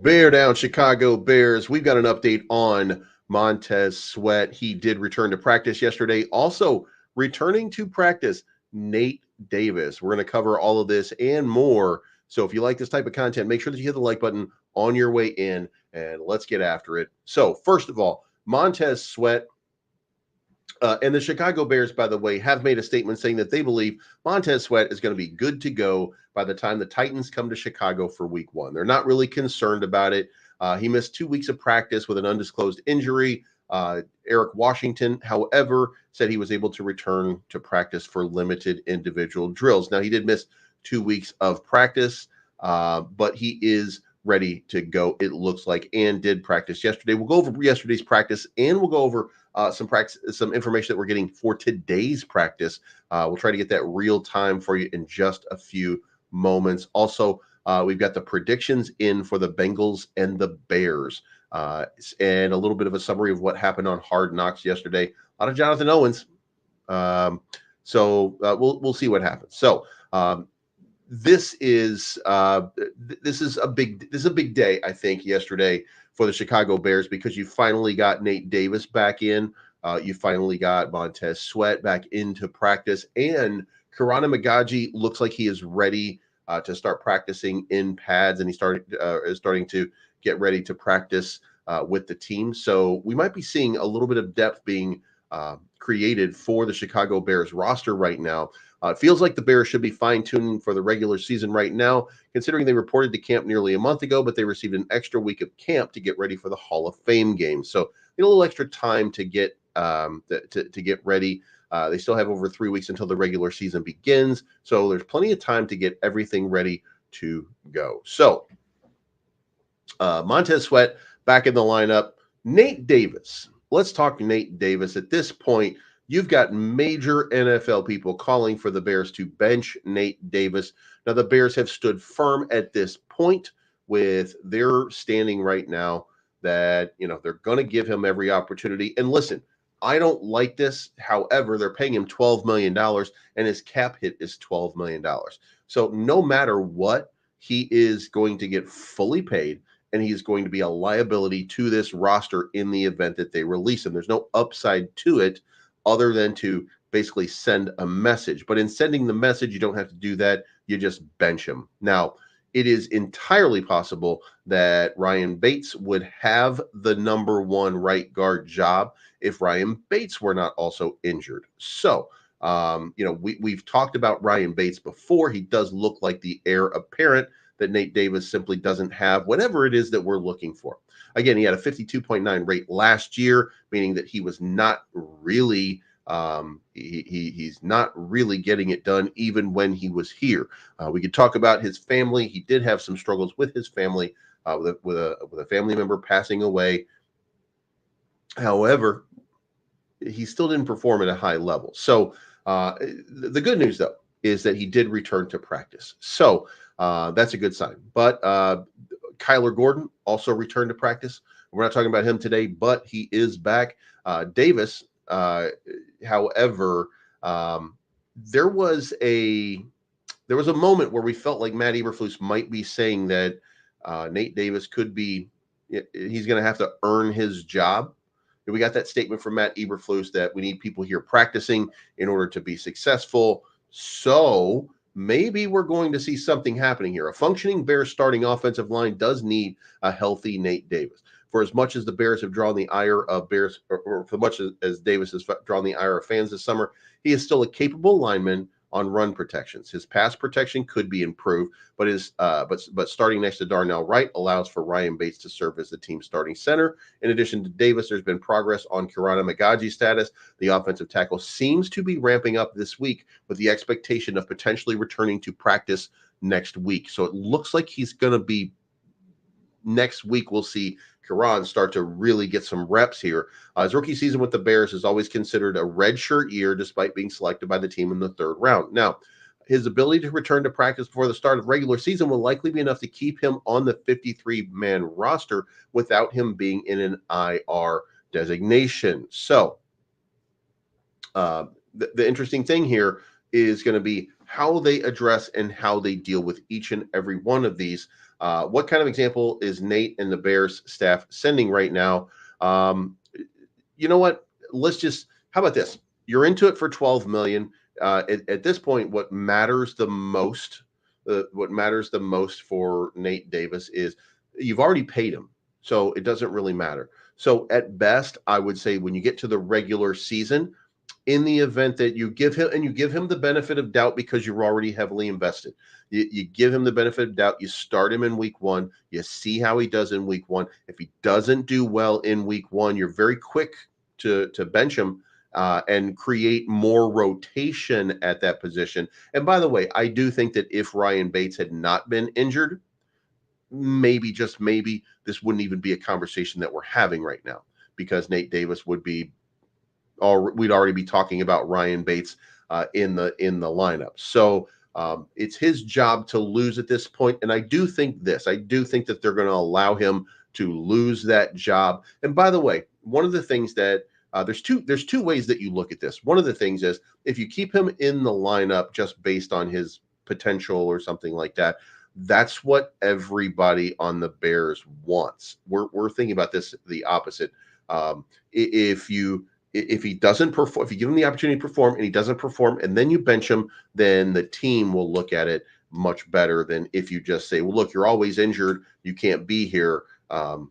Bear down, Chicago Bears. We've got an update on Montez Sweat. He did return to practice yesterday. Also, returning to practice, Nate Davis. We're going to cover all of this and more. So, if you like this type of content, make sure that you hit the like button on your way in and let's get after it. So, first of all, Montez Sweat and the Chicago Bears, by the way, have made a statement saying that they believe Montez Sweat is going to be good to go by the time the Titans come to Chicago for week one. They're not really concerned about it. He missed 2 weeks of practice with an undisclosed injury. Eric Washington, however, said he was able to return to practice for limited individual drills. Now, he did miss 2 weeks of practice, but he is ready to go, it looks like, and did practice yesterday. We'll go over yesterday's practice, and we'll go over some information that we're getting for today's practice. We'll try to get that real time for you in just a few moments. Also, we've got the predictions in for the Bengals and the Bears, and a little bit of a summary of what happened on Hard Knocks yesterday. A lot of Jonathan Owens. So we'll see what happens. So this is a big day, I think, yesterday for the Chicago Bears, because you finally got Nate Davis back in. You finally got Montez Sweat back into practice, and Karana Magaji looks like he is ready to start practicing in pads, and he is starting to get ready to practice with the team. So we might be seeing a little bit of depth being created for the Chicago Bears roster right now. It feels like the Bears should be fine-tuning for the regular season right now, considering they reported to camp nearly a month ago, but they received an extra week of camp to get ready for the Hall of Fame game. So a little extra time to get to get ready. They still have over 3 weeks until the regular season begins, so there's plenty of time to get everything ready to go. So Montez Sweat back in the lineup. Nate Davis. Let's talk Nate Davis. At this point, you've got major NFL people calling for the Bears to bench Nate Davis. Now, the Bears have stood firm at this point with their standing right now that, they're going to give him every opportunity. And listen, I don't like this. However, they're paying him $12 million, and his cap hit is $12 million. So no matter what, he is going to get fully paid, and he's going to be a liability to this roster in the event that they release him. There's no upside to it other than to basically send a message. But in sending the message, you don't have to do that. You just bench him. Now, it is entirely possible that Ryan Bates would have the number one right guard job if Ryan Bates were not also injured. So, we've talked about Ryan Bates before. He does look like the heir apparent that Nate Davis simply doesn't have, whatever it is that we're looking for. Again, he had a 52.9 rate last year, meaning that he was not really he's not really getting it done even when he was here. We could talk about his family. He did have some struggles with his family, with a family member passing away. However, he still didn't perform at a high level. So the good news, though, is that he did return to practice. So that's a good sign. But Kyler Gordon also returned to practice. We're not talking about him today, but he is back. Davis, however, there was a moment where we felt like Matt Eberflus might be saying that Nate Davis he's going to have to earn his job. We got that statement from Matt Eberflus that we need people here practicing in order to be successful. So maybe we're going to see something happening here. A functioning Bears starting offensive line does need a healthy Nate Davis. For as much as the Bears have drawn the ire of Bears, or for much as Davis has drawn the ire of fans this summer, he is still a capable lineman on run protections. His pass protection could be improved, but starting next to Darnell Wright allows for Ryan Bates to serve as the team's starting center. In addition to Davis, there's been progress on Karana Magaji's status. The offensive tackle seems to be ramping up this week with the expectation of potentially returning to practice next week. So it looks like he's going to be next week. We'll see Karan start to really get some reps here. His rookie season with the Bears is always considered a redshirt year, despite being selected by the team in the third round. Now, his ability to return to practice before the start of regular season will likely be enough to keep him on the 53-man roster without him being in an IR designation. So, the interesting thing here is going to be how they address and how they deal with each and every one of these. What kind of example is Nate and the Bears staff sending right now? You know what? How about this? You're into it for 12 million. At this point, what matters the most for Nate Davis is you've already paid him, so it doesn't really matter. So at best, I would say when you get to the regular season, in the event that you give him the benefit of doubt because you're already heavily invested, you give him the benefit of doubt. You start him in week one. You see how he does in week one. If he doesn't do well in week one, you're very quick to bench him and create more rotation at that position. And by the way, I do think that if Ryan Bates had not been injured, maybe, just maybe, this wouldn't even be a conversation that we're having right now, because Nate Davis would be, we'd already be talking about Ryan Bates in the lineup. So it's his job to lose at this point. And I do think that they're going to allow him to lose that job. And by the way, one of the things that there's two ways that you look at this. One of the things is, if you keep him in the lineup just based on his potential or something like that, that's what everybody on the Bears wants. We're thinking about this the opposite. If he doesn't perform, if you give him the opportunity to perform and he doesn't perform, and then you bench him, then the team will look at it much better than if you just say, well, look, you're always injured, you can't be here. And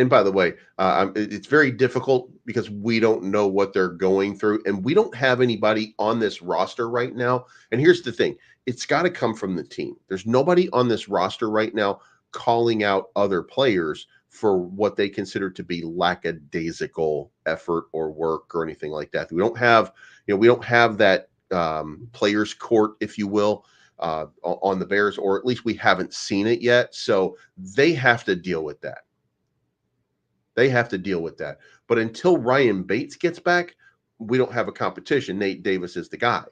by the way, it's very difficult because we don't know what they're going through, and we don't have anybody on this roster right now. And here's the thing, it's got to come from the team. There's nobody on this roster right now calling out other players for what they consider to be lackadaisical effort or work or anything like that. We don't have that players court, if you will, on the Bears, or at least we haven't seen it yet. So they have to deal with that. But until Ryan Bates gets back, we don't have a competition. Nate Davis is the guy.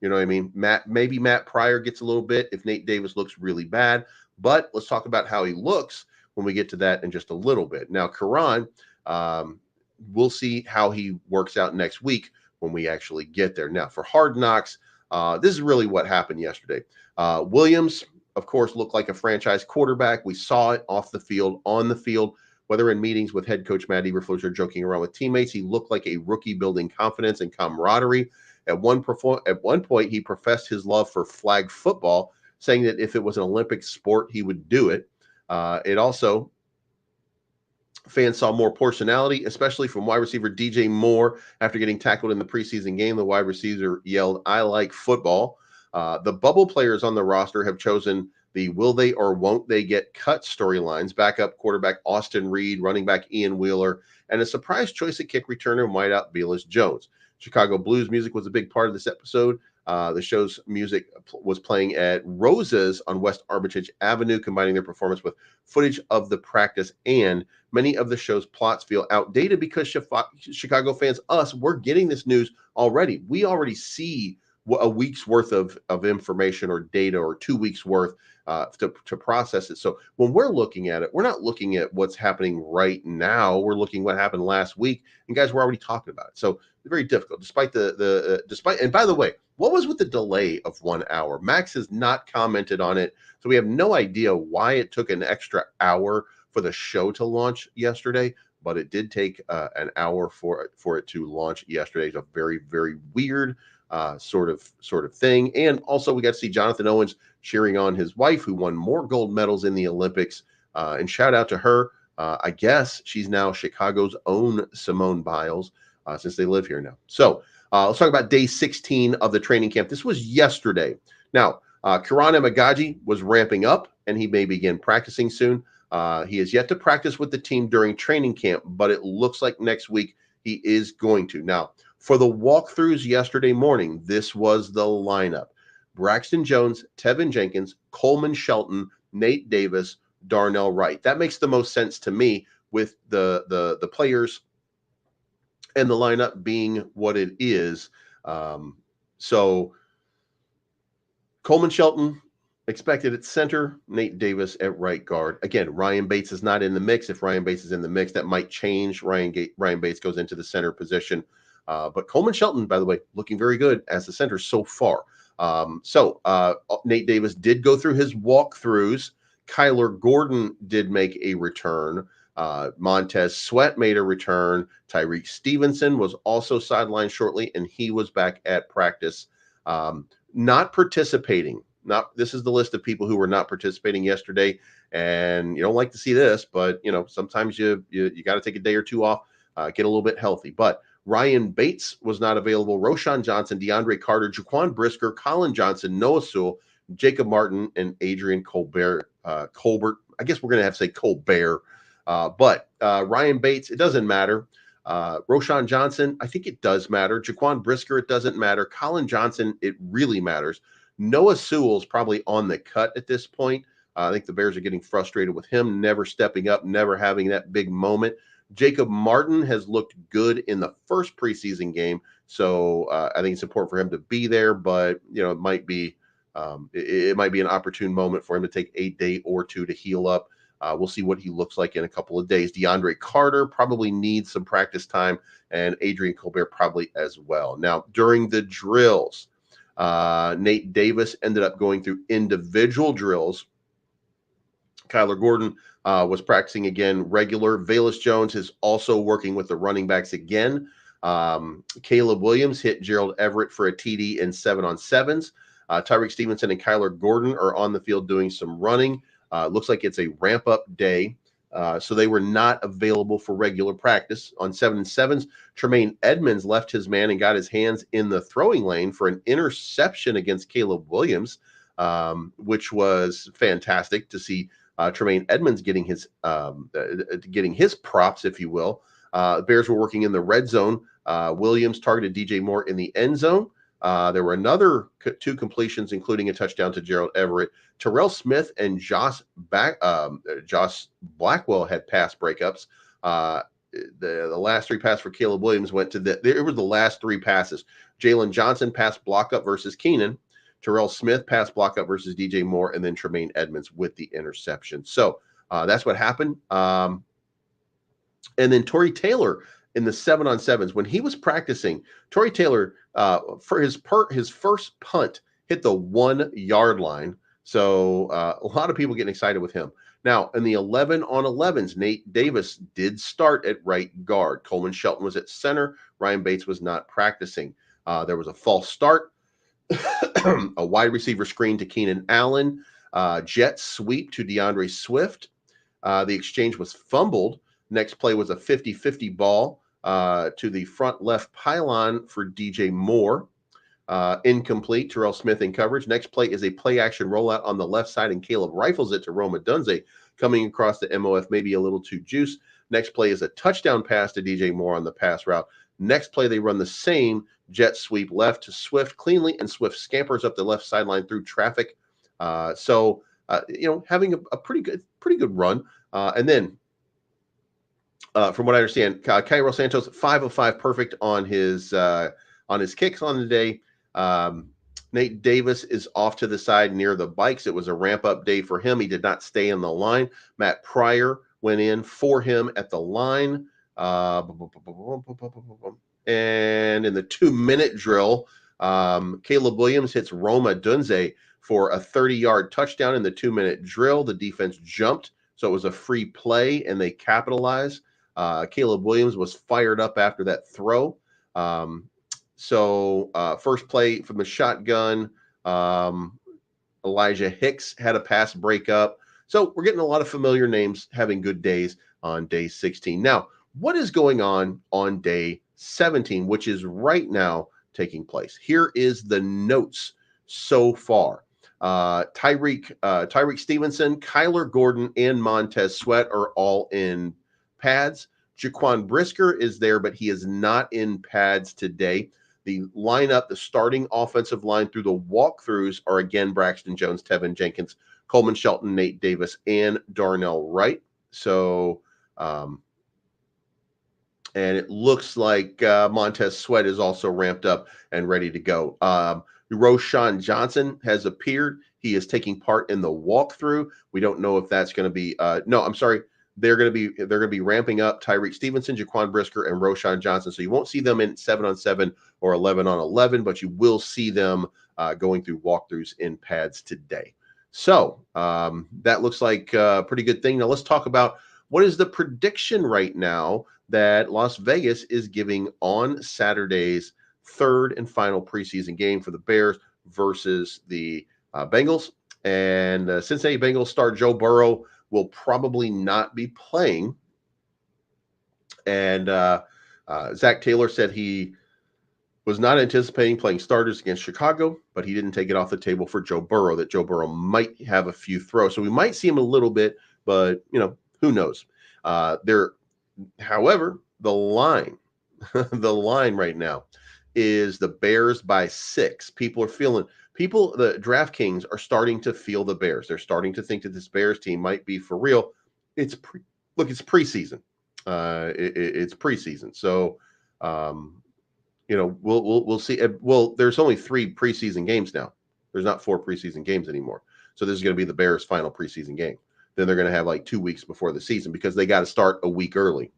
You know what I mean? Maybe Matt Pryor gets a little bit if Nate Davis looks really bad. But let's talk about how he looks when we get to that in just a little bit. Now, Karan, we'll see how he works out next week when we actually get there. Now, for Hard Knocks, this is really what happened yesterday. Williams, of course, looked like a franchise quarterback. We saw it off the field, on the field, whether in meetings with head coach Matt Eberflus or joking around with teammates. He looked like a rookie building confidence and camaraderie. At one point, he professed his love for flag football, saying that if it was an Olympic sport, he would do it. Fans saw more personality, especially from wide receiver DJ Moore. After getting tackled in the preseason game, the wide receiver yelled, "I like football." The bubble players on the roster have chosen the will they or won't they get cut storylines. Backup quarterback Austin Reed, running back Ian Wheeler, and a surprise choice at kick returner and wideout Bearscast Jones. Chicago Blues music was a big part of this episode. The show's music was playing at Rosa's on West Armitage Avenue, combining their performance with footage of the practice, and many of the show's plots feel outdated because Chicago fans, we're getting this news already. We already see a week's worth of information or data, or 2 weeks worth to process it. So when we're looking at it, we're not looking at what's happening right now. We're looking at what happened last week, and guys, we're already talking about it. So very difficult, despite and by the way, what was with the delay of 1 hour? Max has not commented on it, so we have no idea why it took an extra hour for the show to launch yesterday, but it did take an hour for it to launch yesterday. It's a very, very weird sort of thing. And also, we got to see Jonathan Owens cheering on his wife, who won more gold medals in the Olympics. And shout out to her. I guess she's now Chicago's own Simone Biles, since they live here now. So let's talk about day 16 of the training camp. This was yesterday. Now, Karan Emagaji was ramping up, and he may begin practicing soon. He has yet to practice with the team during training camp, but it looks like next week he is going to. Now, for the walkthroughs yesterday morning, this was the lineup: Braxton Jones, Tevin Jenkins, Coleman Shelton, Nate Davis, Darnell Wright. That makes the most sense to me, with the players and the lineup being what it is. So Coleman Shelton expected at center, Nate Davis at right guard. Again, Ryan Bates is not in the mix. If Ryan Bates is in the mix, that might change. Ryan Bates goes into the center position. But Coleman Shelton, by the way, looking very good as the center so far. Nate Davis did go through his walkthroughs. Kyler Gordon did make a return. Montez Sweat made a return. Tyreek Stevenson was also sidelined shortly, and he was back at practice, not participating. This is the list of people who were not participating yesterday, and you don't like to see this, but sometimes you got to take a day or two off, get a little bit healthy. But Ryan Bates was not available. Roshan Johnson, DeAndre Carter, Jaquan Brisker, Colin Johnson, Noah Sewell, Jacob Martin, and Adrian Colbert. I guess we're going to have to say Colbert. But Ryan Bates, it doesn't matter. Roshan Johnson, I think it does matter. Jaquan Brisker, it doesn't matter. Colin Johnson, it really matters. Noah Sewell's probably on the cut at this point. I think the Bears are getting frustrated with him, never stepping up, never having that big moment. Jacob Martin has looked good in the first preseason game, so I think it's important for him to be there. But it might be an opportune moment for him to take a day or two to heal up. We'll see what he looks like in a couple of days. DeAndre Carter probably needs some practice time, and Adrian Colbert probably as well. Now, during the drills, Nate Davis ended up going through individual drills. Kyler Gordon was practicing again regular. Velus Jones is also working with the running backs again. Caleb Williams hit Gerald Everett for a TD in 7-on-7s. Tyreek Stevenson and Kyler Gordon are on the field doing some running. Looks like it's a ramp-up day. So they were not available for regular practice. On 7-on-7s, Tremaine Edmonds left his man and got his hands in the throwing lane for an interception against Caleb Williams, which was fantastic to see. Tremaine Edmonds getting his props, if you will. Bears were working in the red zone. Williams targeted DJ Moore in the end zone. There were another two completions, including a touchdown to Gerald Everett. Terrell Smith and Josh Blackwell had pass breakups. The last three passes for Caleb Williams went to it was the last three passes. Jalen Johnson pass block up versus Keenan. Terrell Smith pass block up versus DJ Moore, and then Tremaine Edmonds with the interception. So that's what happened. And then Torrey Taylor in the 7-on-7s, when he was practicing, Torrey Taylor for his first punt hit the 1-yard line. So a lot of people getting excited with him. Now, in the 11-on-11s, Nate Davis did start at right guard. Coleman Shelton was at center. Ryan Bates was not practicing. There was a false start. A wide receiver screen to Keenan Allen, jet sweep to DeAndre Swift. The exchange was fumbled. Next play was a 50-50 ball to the front left pylon for DJ Moore. Incomplete. Terrell Smith in coverage. Next play is a play action rollout on the left side, and Caleb rifles it to Roma Dunze coming across the MOF, maybe a little too juice. Next play is a touchdown pass to DJ Moore on the pass route. Next play, they run the same jet sweep left to Swift cleanly, and Swift scampers up the left sideline through traffic. Having a pretty good run. And then, from what I understand, Cairo Santos 5 of 5 perfect on his kicks on the day. Nate Davis is off to the side near the bikes. It was a ramp up day for him. He did not stay in the line. Matt Pryor went in for him at the line. And in the 2-minute drill, Caleb Williams hits Roma Dunze for a 30-yard touchdown in the 2-minute drill. The defense jumped, so it was a free play, and they capitalized. Caleb Williams was fired up after that throw. First play from the shotgun, Elijah Hicks had a pass breakup. So we're getting a lot of familiar names having good days on day 16. Now, what is going on day 17, which is right now taking place? Here is the notes so far. Tyreek Stevenson, Kyler Gordon, and Montez Sweat are all in pads. Jaquan Brisker is there, but he is not in pads today. The lineup, the starting offensive line through the walkthroughs are again Braxton Jones, Tevin Jenkins, Coleman Shelton, Nate Davis, and Darnell Wright. So, and it looks like Montez Sweat is also ramped up and ready to go. Roshan Johnson has appeared. He is taking part in the walkthrough. We don't know if that's going to be They're going to be ramping up Tyreek Stevenson, Jaquan Brisker, and Roshan Johnson. So you won't see them in 7-on-7 or 11-on-11, but you will see them going through walkthroughs in pads today. So that looks like a pretty good thing. Now let's talk about what is the prediction right now that Las Vegas is giving on Saturday's third and final preseason game for the Bears versus the Bengals. And Cincinnati Bengals star Joe Burrow will probably not be playing. And Zach Taylor said he was not anticipating playing starters against Chicago, but he didn't take it off the table for Joe Burrow, that Joe Burrow might have a few throws. So we might see him a little bit, but, who knows? However, the line, the line right now is the Bears by 6. The DraftKings are starting to feel the Bears. They're starting to think that this Bears team might be for real. It's preseason. It's preseason. So, we'll see. Well, there's only 3 preseason games now. There's not 4 preseason games anymore. So this is going to be the Bears' final preseason game. Then they're going to have like 2 weeks before the season because they got to start a week early.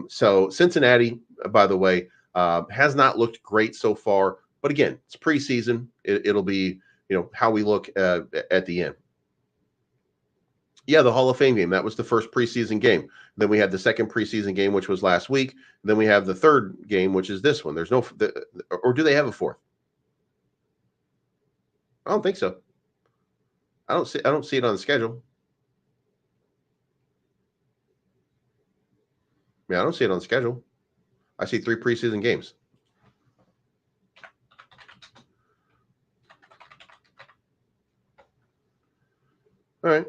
So Cincinnati, by the way, has not looked great so far. But again, it's preseason. It'll be, how we look at the end. Yeah, the Hall of Fame game. That was the first preseason game. Then we had the second preseason game, which was last week. Then we have the third game, which is this one. There's no, or do they have a fourth? I don't think so. I don't see it on the schedule. Yeah, I don't see it on the schedule. I see 3 preseason games. All right.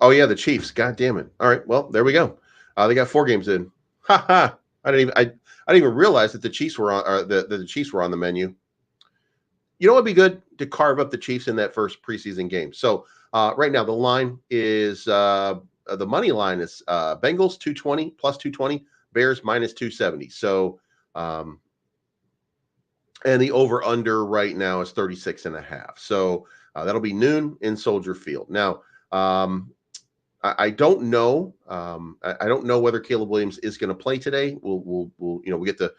Oh yeah, the Chiefs. God damn it. All right. Well, there we go. They got 4 games in. Ha ha. I didn't even realize that the Chiefs were on. The Chiefs were on the menu. You know, it'd be good to carve up the Chiefs in that first preseason game. So right now the line is the money line is Bengals 220 plus 220, Bears minus 270. So and the over under right now is 36.5. So that'll be noon in Soldier Field. Now, I don't know. I don't know whether Caleb Williams is going to play today. We'll we get the.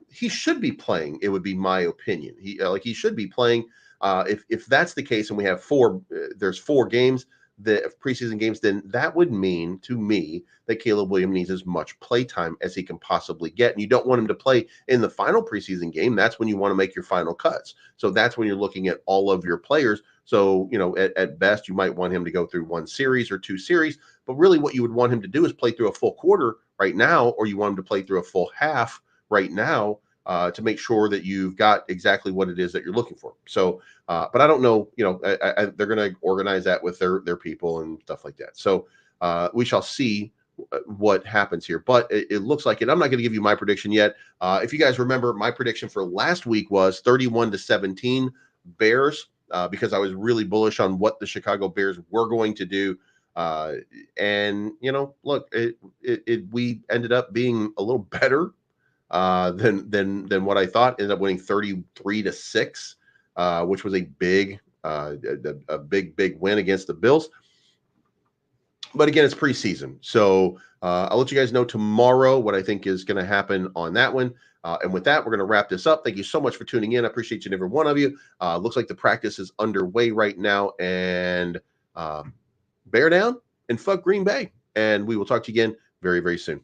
He should be playing. It would be my opinion. He should be playing. If that's the case, and we have 4, there's 4 games, the preseason games, then that would mean to me that Caleb Williams needs as much play time as he can possibly get. And you don't want him to play in the final preseason game. That's when you want to make your final cuts. So that's when you're looking at all of your players. So, at best, you might want him to go through 1 series or 2 series. But really what you would want him to do is play through a full quarter right now, or you want him to play through a full half right now to make sure that you've got exactly what it is that you're looking for. So, but I don't know, they're going to organize that with their people and stuff like that. So we shall see what happens here. But it looks like it. I'm not going to give you my prediction yet. If you guys remember, my prediction for last week was 31-17 Bears because I was really bullish on what the Chicago Bears were going to do. And look, we ended up being a little better than what I thought. Ended up winning 33-6, which was a big win against the Bills. But again, it's preseason, so I'll let you guys know tomorrow what I think is going to happen on that one. And with that, we're going to wrap this up. Thank you so much for tuning in. I appreciate each and every one of you. Looks like the practice is underway right now, and bear down and fuck Green Bay. And we will talk to you again very, very soon.